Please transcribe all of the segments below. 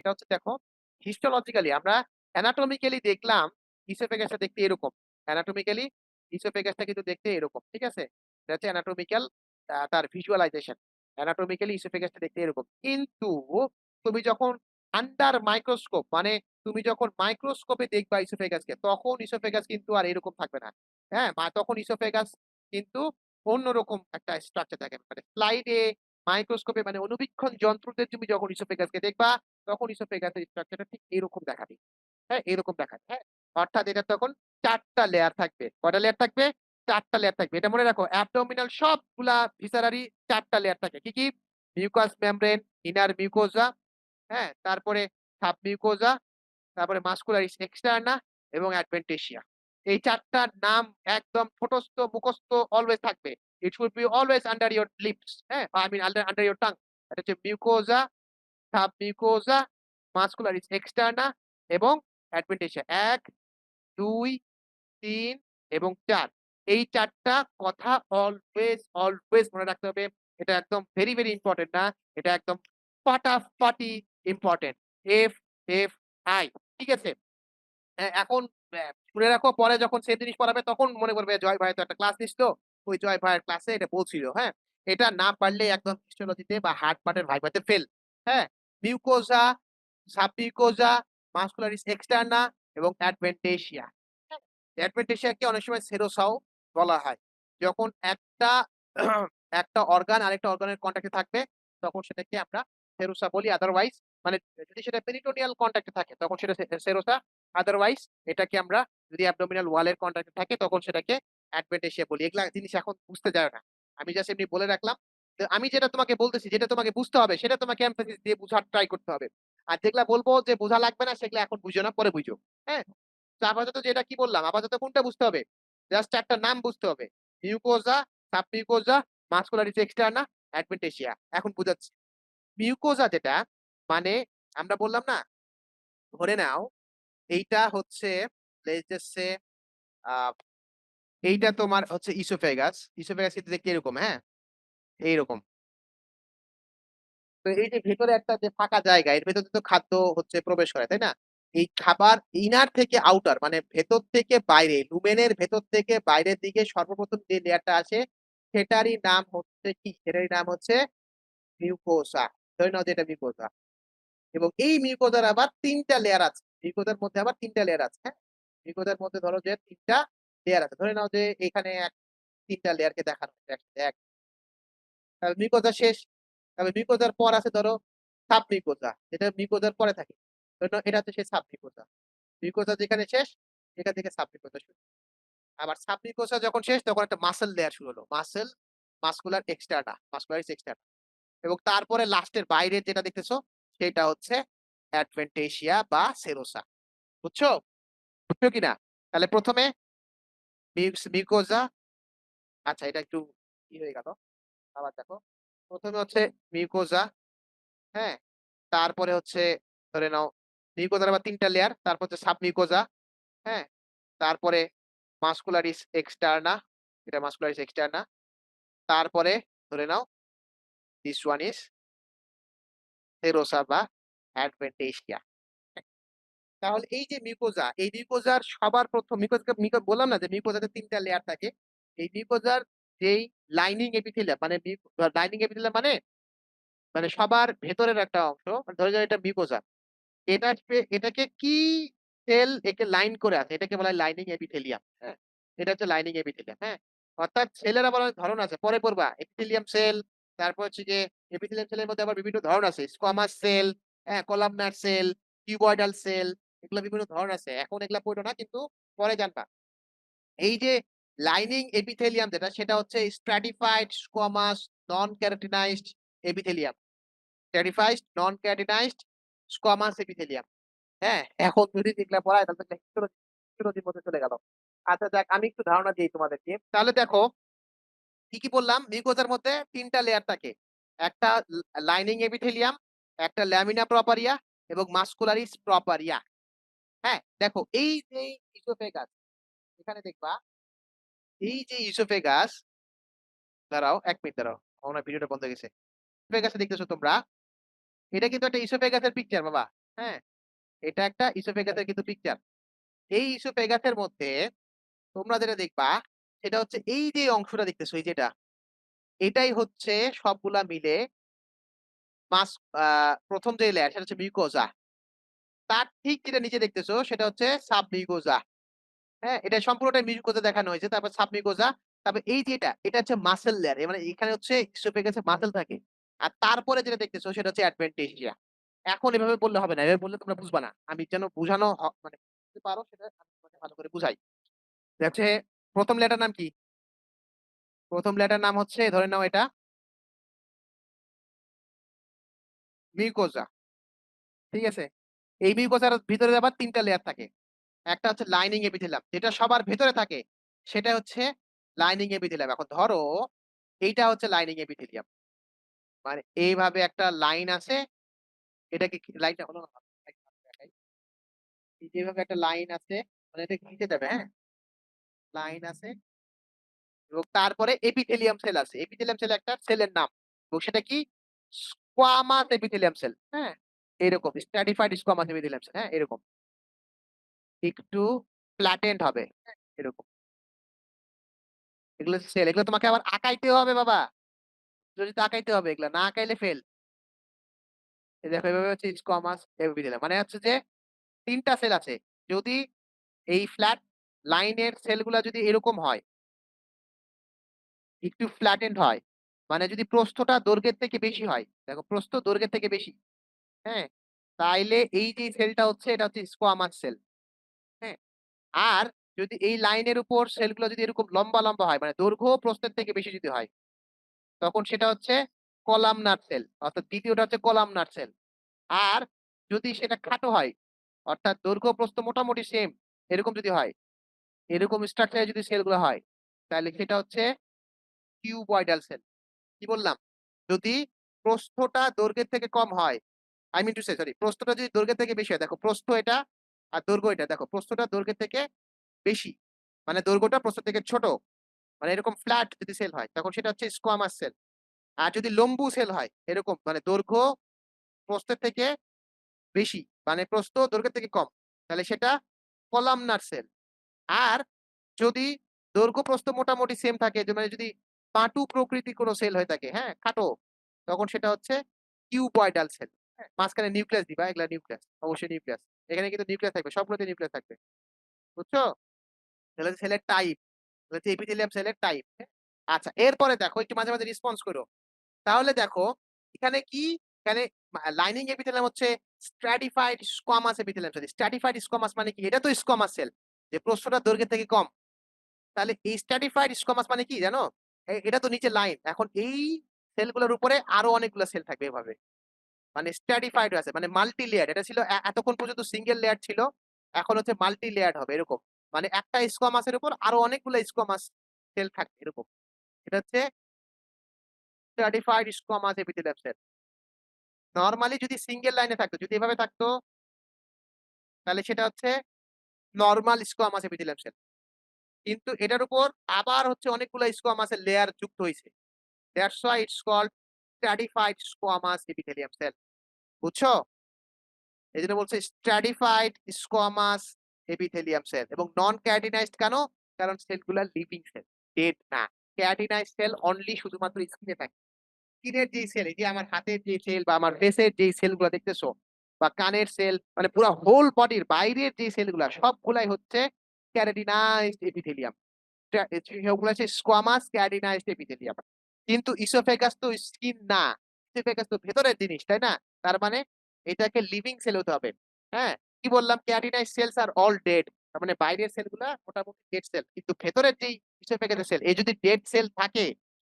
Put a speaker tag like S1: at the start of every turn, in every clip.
S1: এটা হচ্ছে দেখো হিস্টোলজিক্যালি আমরা অ্যানাটমিক্যালি দেখলাম ইসোফেগাসটা দেখতে এরকম। অ্যানাটমিক্যালি ইসোফেগাসটা কিন্তু দেখতে এরকম। ঠিক আছে? এটা হচ্ছে অ্যানাটমিক্যাল তার ভিজুয়ালাইজেশন। অ্যানাটমিক্যালি ইসোফেগাসটা দেখতে এরকম। কিন্তু তুমি যখন আন্ডার মাইক্রোস্কোপ মানে তুমি যখন মাইক্রোস্কোপে দেখবা ইসোফেগাসকে তখন ইসোফেগাস কিন্তু আর এরকম থাকবে না। হ্যাঁ? তখন ইসোফেগাস কিন্তু অন্যরকম একটা স্ট্রাকচার থাকে। মানে স্লাইডে মাইক্রোস্কোপে মানে অণুবীক্ষণ যন্ত্রতে তুমি যখন ইসোফেগাসকে দেখবা, তখন ইসোফেগাসের স্ট্রাকচারটা ঠিক এরকম দেখাবে। হ্যাঁ? এরকম দেখাবে। হ্যাঁ? অর্থাৎ এটা তখন ৪ টা লেয়ার থাকবে। কয়টা লেয়ার থাকবে? ৪ টা লেয়ার থাকবে। এটা মনে রাখো অ্যাবডোমিনাল সবগুলা ভিসারারই ৪ টা লেয়ার থাকে। কি? মিউকাস মেমব্রেন, ইনার মিউকোজা, হ্যাঁ? তারপরে সাবমিউকোজা, তারপরে মাস্কুলারিস এক্সটার্না এবং অ্যাডভেন্টিসিয়া। এই ৪ টার নাম একদম ঠোঁটস্থ, মুখস্থ অলওয়েজ থাকবে। It should be always under your lips, হ্যাঁ? I mean under your tongue. এটা হচ্ছে মিউকোজা, সাবমিউকোজা, মাস্কুলারিস এক্সটার্না এবং অ্যাডভেন্টিসিয়া। ১, ২, ৩ এবং ৪। এই ৪ টা কথা অলওয়েজ মনে রাখতে হবে। এটা একদম ভেরি ইম্পোর্টেন্ট না। এটা একদম ফাটাফাটি ইম্পোর্টেন্ট। F, F, I. ঠিক আছে? এখন শুনে রাখো পরে যখন সেম জিনিস পড়াবে তখন মনে করবে জয় ভাই তো একটা ক্লাস নিছিল। ওই জয় ভাইয়ের ক্লাসে এটা বলছিল। হ্যাঁ? এটা না পারলে একদম হিস্টোলজিতে বা হার্ড পার্টের ভাইভাতে ফেল। হ্যাঁ? মিউকোজা, সাবমিউকোজা, মাস্কুলারিস এক্সটার্না এবং অ্যাডভেন্টেশিয়া। হ্যাঁ? অ্যাডভেন্টেশিয়াকে অনেক সময় সেরোসাও বলা হয়। যখন একটা একটা অর্গান আরেকটা অর্গানের কনট্যাক্ট এ থাকবে তখন সেটাকে আমরা সেরোসা বলি। আদারওয়াইজ মানে যদি সেটা পেরিটোনিয়াল কনট্যাক্ট এ থাকে তখন সেটা সেরোসা। আদারওয়াইজ এটাকে আমরা যদি অ্যাবডোমিনাল ওয়াল এর কনট্যাক্ট এ থাকে তখন সেটাকে অ্যাডভেন্টেশিয়া বলি। এগুলা জিনিস এখন বুঝতে যায় না। আমি জাস্ট এমনি বলে রাখলাম। তো আমি যেটা তোমাকে বলতেছি, যেটা তোমাকে বুঝতে হবে সেটা তোমাকে এমফাসিস দিয়ে বুঝার ট্রাই করতে হবে। আর যেগুলা বলবো যে বোঝা লাগবে না সেগুলা এখন বুঝিও না, পরে বুঝো। হ্যাঁ? তো আপাতত যেটা কি বললাম, আপাতত কোনটা বুঝতে হবে? জাস্ট ৪ টা নাম বুঝতে হবে। Mucosa, সাবমিউকোজা, muscularis externa, অ্যাডভেন্টেশিয়া। এখন বুঝাচ্ছি। মিউকোজা যেটা মানে আমরা বললাম না, ধরে নাও এইটা হচ্ছে লেটস জাস্ট সে আ এইটা তোমার হচ্ছে ইসোফেগাস। ইসোফেগাস কিন্তু দেখতে এরকম, হ্যাঁ? এইরকম। তো এই যে ভেতরে একটা যে ফাঁকা জায়গা, এর ভেতরে তো খাদ্য হচ্ছে প্রবেশ করে, তাই না? এই খাবার ইনার থেকে আউটার মানে ভেতর থেকে বাইরে, লুমেনের ভেতর থেকে বাইরের দিকে সর্বপ্রথম যে লেয়ারটা আসে, সেটারই নাম হচ্ছে কি? সেটারই নাম হচ্ছে মিউকোসা। ধরে নাও যে এটা মিউকোসা। এবং এই মিউকোজার আবার ৩ টা লেয়ার আছে। মিউকোজার মধ্যে আবার ৩ টা লেয়ার আছে, হ্যাঁ? মিউকোজার মধ্যে ধরো যে ৩ টা লেয়ার আছে। ধরে নাও যে এখানে ৩ টা লেয়ারকে দেখানো হচ্ছে একসাথে। মিউকোজা শেষ। তারপরে মিউকোজার পর আছে ধরো সাবমিউকোজা। যেটা মিউকোজার পরে থাকে। ধরে নাও এটা হচ্ছে সেই সাবমিউকোজা। মিউকোজা যেখানে শেষ, এখান থেকে সাবমিউকোজা শুরু। আবার সাবমিউকোজা যখন শেষ তখন একটা মাসল লেয়ার শুরু হলো। Muscular externa, muscularis externa. এবং তারপরে লাস্টের বাইরের যেটা দেখতেছো সেটা হচ্ছে অ্যাডভেন্টেশিয়া বা সেরোসা। বুঝছো? বুঝছো কিনা? তাহলে ১ম এ মিউকোজা আচ্ছা এটা একটু হয়ে গেল। আবার দেখো। ১ম এ হচ্ছে মিউকোজা, হ্যাঁ? তারপরে হচ্ছে ধরে নাও মিউকোজার আবার ৩ টা লেয়ার। তারপর হচ্ছে সাবমিউকোজা, হ্যাঁ? তারপরে মাস্কুলারিস এক্সটার্না, এটা মাস্কুলারিস এক্সটার্না। তারপরে ধরে নাও দিস ওয়ান ইস সেরোসা বা অ্যাডভেন্টেশিয়া। তাহলে এই যে মিউকোজা, এই মিউকোজার সবার ১ম বললাম না যে মিউকোজাতে ৩ টা লেয়ার থাকে। এই মিউকোজার যেই লাইনিং এপিথেলিয়াম মানে লাইনিং এপিথেলিয়াম মানে সবার ভেতরের একটা অংশ। মানে ধরে যাও এটা মিউকোজা। এটাকে কি সেল একে লাইন করে আছে। এটাকে বলা হয় লাইনিং এপিথেলিয়াম। হ্যাঁ? এটা হচ্ছে লাইনিং এপিথেলিয়াম। হ্যাঁ? অর্থাৎ সেলের আবার অনেক ধরন আছে। পরে পড়বা। এপিথেলিয়াম সেল, তারপর হচ্ছে গিয়ে এপিথেলিয়াম সেলের মধ্যে আবার বিভিন্ন ধরন আছে। স্কোয়ামাস সেল, হ্যাঁ? কলামনার সেল, কিউবয়েডাল সেল এগুলা বিভিন্ন ধরন আছে। এখন এগুলা পড়ো না কিন্তু পরে জানবা। এই যে লাইনিং এপিথেলিয়াম যেটা সেটা হচ্ছে স্ট্রাটিফাইড স্কোয়ামাস নন কেরাটিনাইজড এপিথেলিয়াম। স্ট্রাটিফাইড নন কেরাটিনাইজড স্কোয়ামাস এপিথেলিয়াম। হ্যাঁ? এখন যদি এগুলা পড়ায় তাহলে তো হিস্টোলজির মধ্যে চলে গেল। আচ্ছা যাক আমি একটু ধারণা দেই তোমাদেরকে। তাহলে দেখো কি বললাম? মিউকোজার মধ্যে ৩ টা লেয়ার থাকে। একটা লাইনিং এপিথেলিয়াম, একটা ল্যামিনা প্রপারিয়া এবং মাস্কুলারিস প্রপারিয়া। হ্যাঁ? দেখো এই যে ইসোফেগাস এখানে দেখবা এই যে ইসোফেগাস দাঁড়াও ১ মিনিট দাঁড়াও। আমার মনে হয় ভিডিওটা বন্ধ হয়ে গেছে। ইসোফেগাসটা দেখতেছো তোমরা। এটা কিন্তু একটা ইসোফেগাসের পিকচার বাবা। হ্যাঁ? এটা একটা ইসোফেগাসের কিন্তু পিকচার। এই ইসোফেগাসের মধ্যে তোমরা যেটা দেখবা সেটা হচ্ছে এই যে অংশটা দেখতেছো এই যেটা, এটাই হচ্ছে সবগুলা মিলে মাস আ ১ম যে লেয়ার সেটা হচ্ছে মিউকোজা। তার ঠিক যেটা নিচে দেখতেছো সেটা হচ্ছে সাবমিউকোজা। হ্যাঁ? এটা সম্পূর্ণটাই মিউকোজা দেখানো হয়েছে। তারপর সাবমিউকোজা, তারপর এই যে এটা হচ্ছে মাসল লেয়ার। এ মানে এখানে হচ্ছে ইসোফেগাসে মাসল থাকে। আর তারপরে যেটা দেখতেছো সেটা হচ্ছে অ্যাডভেন্টেজিয়া। এখন এভাবে বললে হবে না। এভাবে বললে তোমরা বুঝবা না। আমি যেন বুঝানো মানে বুঝতে পারো সেটা আমি তোমাকে ভালো করে বুঝাই। এটা হচ্ছে ১ম লেটার নাম কি? ১ম লেটার নাম হচ্ছে ধরে নাও এটা মিউকোজা। ঠিক আছে? এই মিউকোজার ভিতরে আবার ৩ টা লেয়ার থাকে। একটা হচ্ছে লাইনিং এপিথেলিয়াম যেটা সবার ভেতরে থাকে। সেটা হচ্ছে লাইনিং এপিথেলিয়াম। এখন ধরো এইটা হচ্ছে লাইনিং এপিথেলিয়াম। মানে এইভাবে একটা লাইন আছে। এটাকে লাইনটা হলো না। দেখাই। এই যে এভাবে একটা লাইন আছে। মানে এটা ঘিচে যাবে, হ্যাঁ? লাইন আছে এবং তারপরে এপিথেলিয়াম সেল আছে। এপিথেলিয়াম সেল একটা সেলের নাম। এবং সেটা কি? Squamous epithelium cell. হ্যাঁ? এরকম স্ট্রাটিফাইড স্কোয়ামাস এপিথেলিয়াম সেল। হ্যাঁ? এরকম। একটু ফ্ল্যাটেন্ড হবে। হ্যাঁ? এরকম। এগুলো সেল। এগুলো তোমাকে আবার আঁকাইতেও হবে বাবা। যদি তাকাইতে হবে এগুলা। না আঁকাইলে ফেল। এই দেখো এভাবে হচ্ছে স্কোয়ামাস এপিথেলিয়াম। মানে হচ্ছে যে ৩ টা সেল আছে। যদি এই ফ্ল্যাট লাইনের সেলগুলা যদি এরকম হয়, একটু ফ্ল্যাটেন্ড হয়, মানে যদি প্রস্থটা দৈর্ঘ্যের থেকে বেশি হয়, দেখো প্রস্থ দৈর্ঘ্যের থেকে বেশি, হ্যাঁ? তাইলে এই যে সেলটা হচ্ছে এটা হচ্ছে স্কোয়ামাস সেল, হ্যাঁ? আর যদি এই লাইনের উপর সেলগুলো যদি এরকম লম্বা, লম্বা হয়, মানে দৈর্ঘ্য প্রস্থের থেকে বেশি যদি হয়, তখন সেটা হচ্ছে কলামনার সেল। অর্থাৎ ২য় টা হচ্ছে কলামনার সেল। আর যদি সেটা খাটো হয়, অর্থাৎ দৈর্ঘ্য প্রস্থ মোটামুটি সেম এরকম যদি হয়, এরকম স্ট্রাকচারে যদি সেলগুলো হয়, তাহলে সেটা হচ্ছে কিউবয়েডাল সেল। কি বললাম? যদি প্রস্থটা দৈর্ঘ্যের থেকে কম হয়, I mean to say sorry, প্রস্থটা যদি দৈর্ঘ্যের থেকে বেশি হয়, দেখো প্রস্থ এটা আর দৈর্ঘ্য এটা। দেখো প্রস্থটা দৈর্ঘ্যের থেকে বেশি। মানে দৈর্ঘ্যটা প্রস্থের থেকে ছোট। মানে এরকম ফ্ল্যাট যদি সেল হয়, তখন সেটা হচ্ছে স্কোয়ামাস সেল। আর যদি লম্বু সেল হয়, এরকম মানে দৈর্ঘ্য প্রস্থের থেকে বেশি, মানে প্রস্থ দৈর্ঘ্যের থেকে কম, তাহলে সেটা কলামনার সেল। আর যদি দৈর্ঘ্য প্রস্থ মোটামুটি সেম থাকে, যে মানে যদি পাঁটু প্রকৃতির কোন সেল হয়ে থাকে, হ্যাঁ? খাটো, তখন সেটা হচ্ছে কিউবয়েডাল সেল। হ্যাঁ? মাঝখানে নিউক্লিয়াস দিবা, এগুলা নিউক্লিয়াস। অবশ্যই নিউক্লিয়াস। এখানে কিন্তু নিউক্লিয়াস থাকবে। সবগুলোতে নিউক্লিয়াস থাকবে। বুঝছো? তাহলে হচ্ছে সেলের টাইপ। তাহলে হচ্ছে এপিথেলিয়াম সেলের টাইপ। হ্যাঁ? আচ্ছা, এরপরে দেখো একটু মাঝে, মাঝে রেসপন্স করো। তাহলে দেখো এখানে কি? এখানে লাইনিং এপিথেলিয়াম হচ্ছে stratified squamous epithelium cell. Stratified squamous মানে কি? এটা তো স্কোয়ামাস সেল। যে প্রস্থটা দৈর্ঘ্যের থেকে কম। তাহলে এই স্ট্রাটিফাইড স্কোয়ামাস মানে কি জানো? এটা তো নিচে লাইন। এখন এই সেলগুলোর উপরে আরো অনেকগুলো সেল থাকবে এভাবে। মানে স্ট্রাটিফাইড আছে। মানে মাল্টি লেয়ার। এটা ছিল এতক্ষণ পর্যন্ত সিঙ্গেল লেয়ার ছিল। এখন হচ্ছে মাল্টি লেয়ারড হবে এরকম। মানে একটা স্কোয়ামাসের উপর আরো অনেকগুলো স্কোয়ামাস সেল থাকবে এরকম। এটা হচ্ছে stratified squamous epithelium cell. Normally যদি সিঙ্গেল লাইনে থাকতো, যদি এভাবে থাকতো, তাহলে সেটা হচ্ছে নরমাল স্কোয়ামাস এপিথেলিয়াম সেল। কিন্তু এটার উপর আবার হচ্ছে অনেকগুলো স্কোয়ামাসের লেয়ার যুক্ত হইছে। That's why it's called stratified squamous epithelium cell. বুঝছো? এজন্য বলছে stratified squamous epithelium cell এবং নন কেরাটিনাইজড কেন? কারণ সেলগুলা লিভিং সেল, ডেড না। কেরাটিনাইজড সেল অনলি শুধুমাত্র স্কিনে থাকে। স্কিনের যেই সেল, এই যে আমার হাতের যে সেল বা আমার ফেসের যেই সেলগুলা দেখতেছো বা কানের সেল, মানে পুরা হোল বডির বাইরের যে সেলগুলা সবগুলাই হচ্ছে কেরাটিনাইজড এপিথেলিয়াম। সেগুলো হচ্ছে স্কোয়ামাস ক্যারিনাইজড এপিথেলিয়াম। কিন্তু ইসোফেগাস তো স্কিন না। ইসোফেগাস তো ভেতরের জিনিস, তাই না? তার মানে এটাকে লিভিং সেল হতে হবে। হ্যাঁ? কি বললাম? ক্যারিনাইজড সেলস আর অল ডেড। তার মানে বাইরের সেলগুলা মোটামুটি ডেড সেল। কিন্তু ভেতরের যেই ইসোফেগাসের সেল, এই যদি ডেড সেল থাকে,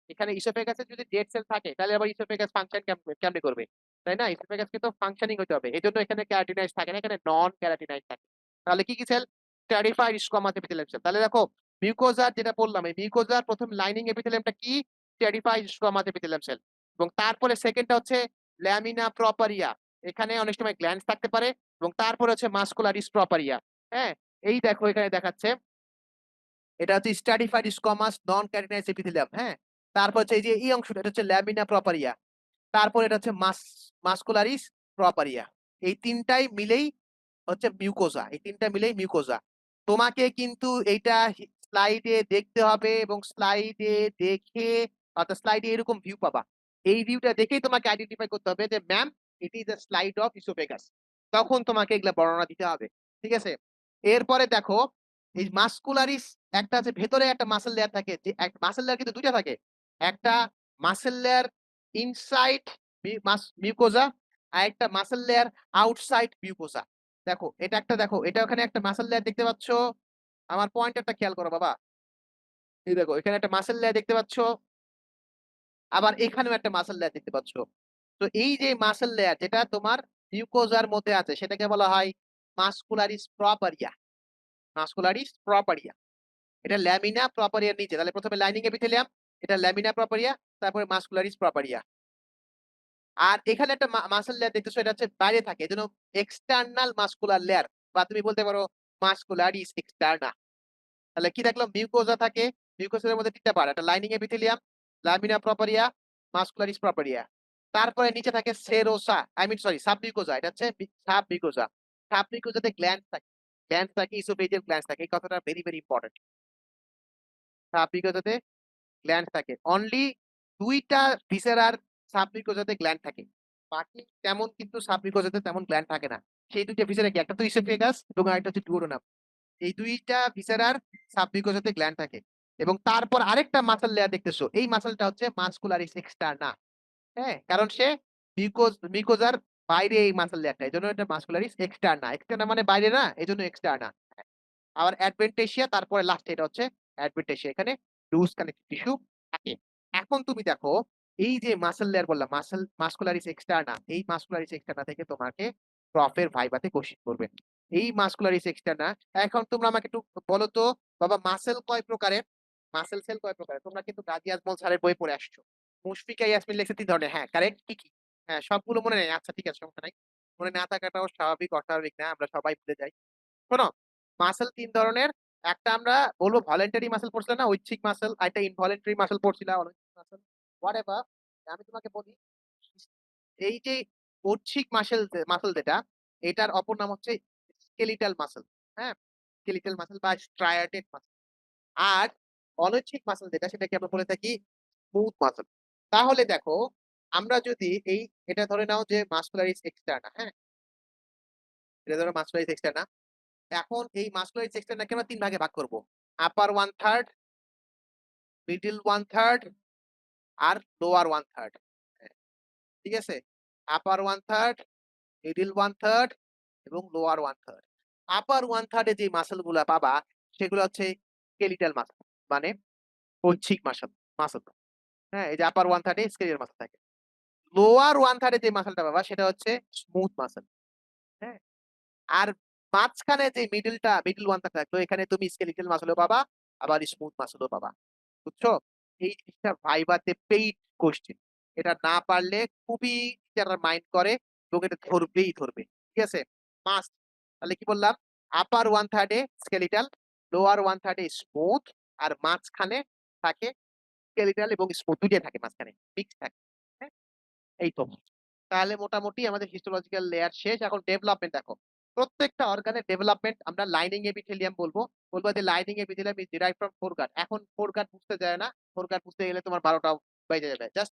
S1: এখানে ইসোফেগাসের যদি ডেড সেল থাকে, তাহলে আবার ইসোফেগাস ফাংশন কেমনে করবে? তাই না? ইসোফেগাসকে তো ফাংশনিং হতে হবে। এজন্য এখানে ক্যারাটিনাইজড থাকে না, এখানে নন ক্যারাটিনাইজড থাকে। তাহলে কি, কি cell? Stratified squamous epithelium cell. তাহলে দেখো মিউকোজার যেটা বললাম, এই মিউকোজার ১ম লাইনিং এপিথেলিয়ামটা কি? স্টেরিফাইড স্কোয়ামাস এপিথেলিয়াম সেল। এবং তারপরে 2nd টা হচ্ছে ল্যামিনা প্রপারিয়া। এখানে অনেক সময় গ্ল্যান্ডস থাকতে পারে এবং তারপরে হচ্ছে মাসকুলারিস প্রপারিয়া। হ্যাঁ? এই দেখো এখানে দেখাচ্ছে। এটা হচ্ছে স্ট্রাটিফাইড স্কোয়ামাস নন ক্যারিনাইজ এপিথেলিয়াম। হ্যাঁ? তারপর হচ্ছে এই যে এই অংশটা, এটা হচ্ছে ল্যামিনা প্রপারিয়া। তারপর এটা হচ্ছে মাসকুলারিস প্রপারিয়া। এই ৩ টাই মিলেই হচ্ছে মিউকোজা। এই ৩ টা মিলেই মিউকোজা। তোমাকে কিন্তু এইটা স্লাইডে দেখতে হবে এবং স্লাইডে দেখে অর্থাৎ স্লাইডে এরকম ভিউ পাবা। এই ভিউটা দেখেই তোমাকে আইডেন্টিফাই করতে হবে যে ma'am it is a slide of oesophagus. তখন তোমাকে এগুলা বর্ণনা দিতে হবে। ঠিক আছে? এরপরে দেখো এই মাসকুলারিস একটা আছে ভেতরে একটা মাসল লেয়ার থাকে যে মাসল লেয়ার কিন্তু ২ টা থাকে। একটা মাসল লেয়ার ইনসাইড মিউকোজা আরেকটা মাসল লেয়ার আউটসাইড মিউকোজা। দেখো, এটা একটা দেখো, এটা ওখানে একটা মাসল লেয়ার দেখতে পাচ্ছ। আমার পয়েন্টারটা খেয়াল করো বাবা। এই দেখো, এখানে একটা মাসল লেয়ার দেখতে পাচ্ছ। আবার এখানেও একটা মাসল লেয়ার দেখতে পাচ্ছ। তো এই যে মাসল লেয়ার যেটা তোমার মিউকোজার মধ্যে আছে সেটাকে বলা হয় মাসকুলারিস প্রপারিয়া। মাসকুলারিস প্রপারিয়া। এটা ল্যামিনা প্রপারিয়ার নিচে। তাহলে ১ম এ লাইনিং এপিথেলিয়াম, এটা ল্যামিনা প্রপারিয়া, তারপরে মাসকুলারিস প্রপারিয়া। আর এখানে একটা মাসল লেয়ার দেখতেছো এটা হচ্ছে বাইরে থাকে। এজন্য এক্সটার্নাল মাসকুলার লেয়ার বা তুমি বলতে পারো মাসকুলারিস এক্সটার্না। তাহলে কি দেখলাম? মিউকোজা থাকে। মিউকোজার মধ্যে ৩ টা পার্ট। একটা লাইনিং এপিথেলিয়াম, লামিনা প্রপারিয়া, মাসকুলারিস প্রপারিয়া। তারপরে নিচে থাকে সেরোসা, আই মিন সরি সাবমিউকোজা। এটা হচ্ছে সাবমিউকোজা। সাবমিউকোজাতে গ্ল্যান্ড থাকে। গ্ল্যান্ড থাকে, ইসোফেজিয়াল গ্ল্যান্ড থাকে। এই কথাটা ভেরি, ভেরি ইম্পোর্টেন্ট। সাবমিউকোজাতে গ্ল্যান্ড থাকে। অনলি ২ টা ভিসেরার সাবমিউকোজাতে গ্ল্যান্ড থাকে। বাকি তেমন কিন্তু সাবমিউকোজাতে তেমন গ্ল্যান্ড থাকে না। সেই ২ টা ভিসেরা কি? একটা তো ইসোফেগাস এবং আরেকটা হচ্ছে ডুওডেনাম। এই ২ টা ভিসেরার সাবমিউকোজাতে গ্ল্যান্ড থাকে। এবং তারপর আরেকটা মাসল লেয়ার দেখতেছো। এই মাসলটা হচ্ছে মাসকুলারিস এক্সটার্না। হ্যাঁ? কারণ সে মিউকোজার বাইরে এই মাসল লেয়ারটা। এজন্য এটা মাসকুলারিস এক্সটার্না। এক্সটার্না মানে বাইরে না, এজন্য এক্সটার্না। আবার অ্যাডভেন্টেশিয়া তারপরে লাস্টে এটা হচ্ছে অ্যাডভেন্টেশিয়া। এখানে লুজ কানেক্টিভ টিস্যু থাকে। এখন তুমি দেখো এই যে মাসল লেয়ার বললাম মাসকুলারিস এক্সটার্না, এই মাসকুলারিস এক্সটার্না থেকে তোমাকে প্রফের ভাইভাতে কোশ্চেন করবে। এই মাসকুলারিস এক্সটার্না এখন তোমরা আমাকে একটু বলো তো বাবা মাসল কয় প্রকারের? মাসল সেল কয় প্রকারের? তোমরা কিন্তু গাজী আজমল স্যারের বই পড়ে আসছো। মুশফিকা ইয়াসমিন লিখছে ৩ ধরনের। হ্যাঁ, কারেক্ট। কি, কি? হ্যাঁ, সবগুলো মনে নেই। আচ্ছা ঠিক আছে, সমস্যা নাই। মনে না থাকাটাও স্বাভাবিক, অস্বাভাবিক না। আমরা সবাই ভুলে যাই। শোনো, মাসল ৩ ধরনের। একটা আমরা বলব ভলান্টারি মাসল পড়ছিলা না? ঐচ্ছিক মাসল, আরেকটা ইনভলান্টারি মাসল পড়ছিলা, অনৈচ্ছিক মাসল। হোয়াটএভার আমি তোমাকে বলি, এই যে ঐচ্ছিক মাসল যেটা, এটার অপর নাম হচ্ছে স্কেলিটাল মাসল। হ্যাঁ? স্কেলিটাল মাসল বা স্ট্রায়াটেড মাসল। আর অনৈচ্ছিক মাসল যেটা সেটাকে আমরা বলে থাকি স্মুথ মাসল। তাহলে দেখো, আমরা যদি এটা ধরে নাও যে মাসকুলারিস এক্সটার্না, হ্যাঁ? এটা ধরো মাসকুলারিস এক্সটার্না। এখন এই মাসকুলারিস এক্সটার্নাকে আমরা ৩ ভাগে ভাগ করব। আপার 1/3, মিডল 1/3 আর লোয়ার 1/3। হ্যাঁ, ঠিক আছে? আপার 1/3, মিডল 1/3 এবং লোয়ার 1/3। আপার 1/3 এ যে মাসল গুলা পাবা সেগুলো হচ্ছে স্কেলিটাল মাসল। মানে ঐচ্ছিক মাসল। হ্যাঁ? এই যে আপার 1/3 এ স্কেলিটাল মাসল থাকে। লোয়ার 1/3 এ যে মাসলটা পাবা সেটা হচ্ছে স্মুথ মাসল। হ্যাঁ? আর মাঝখানে যে মিডল 1/3 থাকলো এখানে তুমি স্কেলিটাল মাসলও পাবা, আবার স্মুথ মাসলও পাবা। বুঝছো? এই জিনিসটা ভাইভাতে পেইড কোয়েশ্চেন। এটা না পারলে খুবই টিচাররা মাইন্ড করে এবং এটা ধরবে। ঠিক আছে? মাস্ট। তাহলে কি বললাম? আপার 1/3 এ স্কেলিটাল, লোয়ার 1/3 এ স্মুথ আর মাঝখানে থাকে স্কেলিটাল এবং স্মুথ ২ টাই থাকে মাঝখানে। মিক্স থাকে। হ্যাঁ? এই তো। তাহলে মোটামুটি আমাদের হিস্টোলজিক্যাল লেয়ার শেষ। এখন ডেভেলপমেন্ট দেখো। প্রত্যেকটা অর্গানের ডেভেলপমেন্ট আমরা লাইনিং এপিথেলিয়াম বলব যে lining epithelium is derived from ফোরগাট। এখন ফোরগাট বুঝতে যায় না। ফোরগাট বুঝতে গেলে তোমার ১২ টা বেজে যাবে। জাস্ট